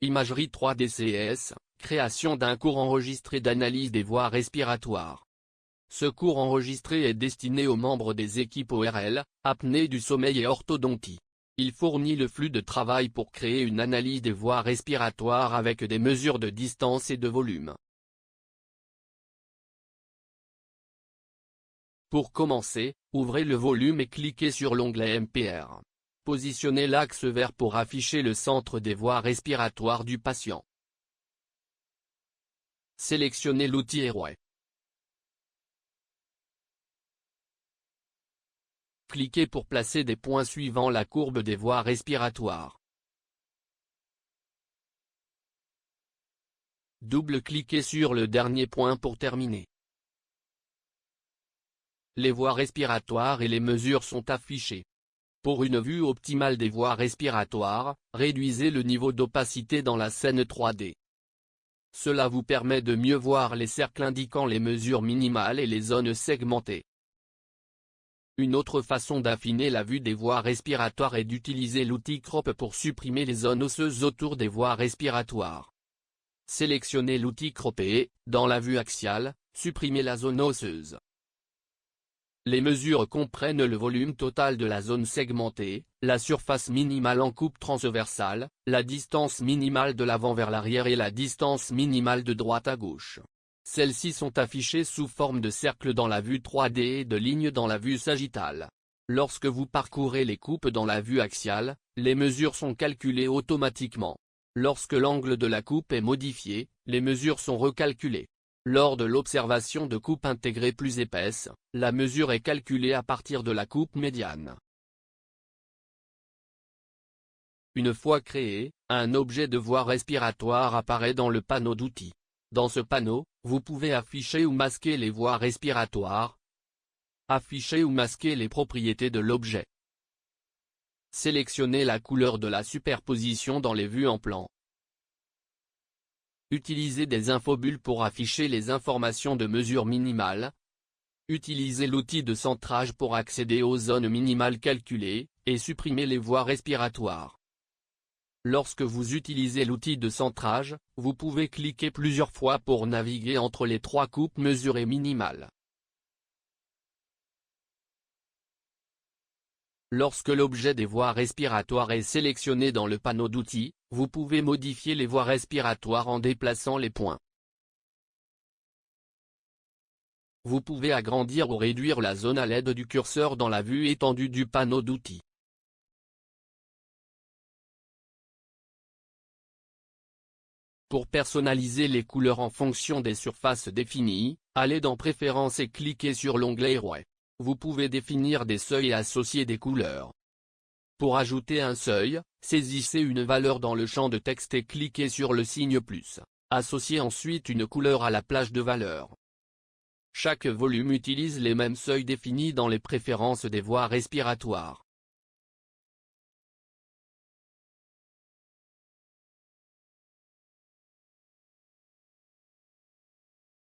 Imagerie 3D CS, création d'un cours enregistré d'analyse des voies respiratoires. Ce cours enregistré est destiné aux membres des équipes ORL, apnée du sommeil et orthodontie. Il fournit le flux de travail pour créer une analyse des voies respiratoires avec des mesures de distance et de volume. Pour commencer, ouvrez le volume et cliquez sur l'onglet MPR. Positionnez l'axe vert pour afficher le centre des voies respiratoires du patient. Sélectionnez l'outil Airway. Cliquez pour placer des points suivant la courbe des voies respiratoires. Double-cliquez sur le dernier point pour terminer. Les voies respiratoires et les mesures sont affichées. Pour une vue optimale des voies respiratoires, réduisez le niveau d'opacité dans la scène 3D. Cela vous permet de mieux voir les cercles indiquant les mesures minimales et les zones segmentées. Une autre façon d'affiner la vue des voies respiratoires est d'utiliser l'outil Crop pour supprimer les zones osseuses autour des voies respiratoires. Sélectionnez l'outil Crop et, dans la vue axiale, supprimez la zone osseuse. Les mesures comprennent le volume total de la zone segmentée, la surface minimale en coupe transversale, la distance minimale de l'avant vers l'arrière et la distance minimale de droite à gauche. Celles-ci sont affichées sous forme de cercles dans la vue 3D et de lignes dans la vue sagittale. Lorsque vous parcourez les coupes dans la vue axiale, les mesures sont calculées automatiquement. Lorsque l'angle de la coupe est modifié, les mesures sont recalculées. Lors de l'observation de coupes intégrées plus épaisses, la mesure est calculée à partir de la coupe médiane. Une fois créé, un objet de voie respiratoire apparaît dans le panneau d'outils. Dans ce panneau, vous pouvez afficher ou masquer les voies respiratoires. Afficher ou masquer les propriétés de l'objet. Sélectionnez la couleur de la superposition dans les vues en plan. Utilisez des infobulles pour afficher les informations de mesure minimale. Utilisez l'outil de centrage pour accéder aux zones minimales calculées, et supprimer les voies respiratoires. Lorsque vous utilisez l'outil de centrage, vous pouvez cliquer plusieurs fois pour naviguer entre les trois coupes mesurées minimales. Lorsque l'objet des voies respiratoires est sélectionné dans le panneau d'outils, vous pouvez modifier les voies respiratoires en déplaçant les points. Vous pouvez agrandir ou réduire la zone à l'aide du curseur dans la vue étendue du panneau d'outils. Pour personnaliser les couleurs en fonction des surfaces définies, allez dans Préférences et cliquez sur l'onglet Airway. Vous pouvez définir des seuils et associer des couleurs. Pour ajouter un seuil, saisissez une valeur dans le champ de texte et cliquez sur le signe plus. Associez ensuite une couleur à la plage de valeur. Chaque volume utilise les mêmes seuils définis dans les préférences des voies respiratoires.